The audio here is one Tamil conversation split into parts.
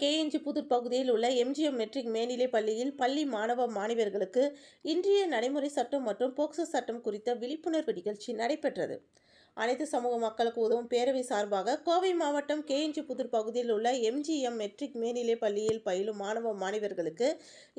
புதூர் பகுதியில் உள்ள எம்ஜிஎம் மெட்ரிக் மேல்நிலைப் பள்ளியில் பள்ளி மாணவ மாணவியர்களுக்கு இன்றைய நடைமுறை சட்டம் மற்றும் போக்சோ சட்டம் குறித்த விழிப்புணர்வு நிகழ்ச்சி நடைபெற்றது. அனைத்து சமூக மக்களுக்கு உதவும் பேரவை சார்பாக கோவை மாவட்டம் புதூர் பகுதியில் உள்ள எம்ஜிஎம் மெட்ரிக் மேல்நிலைப் பள்ளியில் பயிலும் மாணவ மாணவியர்களுக்கு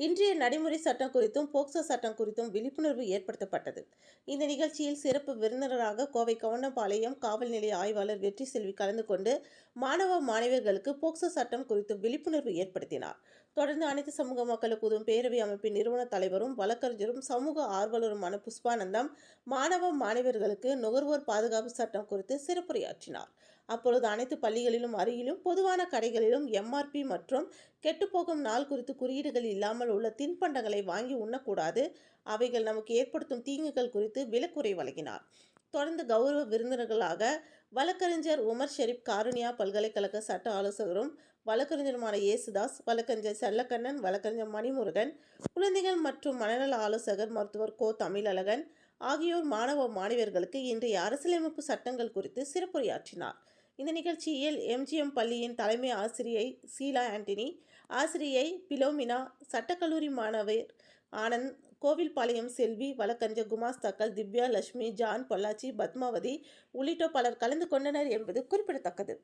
இன்றைய நடைமுறை சட்டம் குறித்தும் போக்சோ சட்டம் குறித்தும் விழிப்புணர்வு ஏற்படுத்தப்பட்டது. இந்த நிகழ்ச்சியில் சிறப்பு விருந்தினராக கோவை கவுண்டம்பாளையம் காவல் நிலைய ஆய்வாளர் வெற்றி செல்வி கலந்து கொண்டு மாணவ மாணவியர்களுக்கு போக்சோ சட்டம் குறித்து விழிப்புணர்வு ஏற்படுத்தினார். தொடர்ந்து அனைத்து சமூக மக்களுக்கு உதவும் பேரவை அமைப்பின் நிறுவன தலைவரும் வழக்கறிஞரும் சமூக ஆர்வலருமான புஷ்பானந்தம் மாணவ மாணவியர்களுக்கு நுகர்வோர் பாதுகாப்பு சட்டம் குறித்து சிறப்புரையாற்றினார். அப்பொழுது அனைத்து பள்ளிகளிலும் அருகிலும் பொதுவான கடைகளிலும் எம்ஆர்பி மற்றும் கெட்டுப்போகும் நாள் குறித்து குறியீடுகள் இல்லாமல் உள்ள தின்பண்டங்களை வாங்கி உண்ணக்கூடாது, அவைகள் நமக்கு ஏற்படுத்தும் தீங்குகள் குறித்து விளக்குரை வழங்கினார். தொடர்ந்து கௌரவ விருந்தினர்களாக வழக்கறிஞர் உமர் ஷெரீப் காருண்யா பல்கலைக்கழக சட்ட ஆலோசகரும் வழக்கறிஞருமான ஏசுதாஸ், வழக்கறிஞர் செல்லக்கண்ணன், வழக்கறிஞர் மணிமுருகன், குழந்தைகள் மற்றும் மனநல ஆலோசகர் மருத்துவர் கோ தமிழழகன் ஆகியோர் மாணவ மாணவியர்களுக்கு இன்றைய அரசியலமைப்பு சட்டங்கள் குறித்து சிறப்புரையாற்றினார். இந்த நிகழ்ச்சியில் எம்ஜிஎம் பள்ளியின் தலைமை ஆசிரியை சீலா ஆண்டனி, ஆசிரியை பிலோமினா, சட்டக்கல்லூரி மாணவர் ஆனந்த், கோவில்பாளையம் செல்வி, வழக்கறிஞர் குமாஸ்தாக்கள் திவ்யா, லட்சுமி, ஜான், பொள்ளாச்சி, பத்மாவதி உள்ளிட்ட பலர் கலந்து கொண்டனர் என்பது குறிப்பிடத்தக்கது.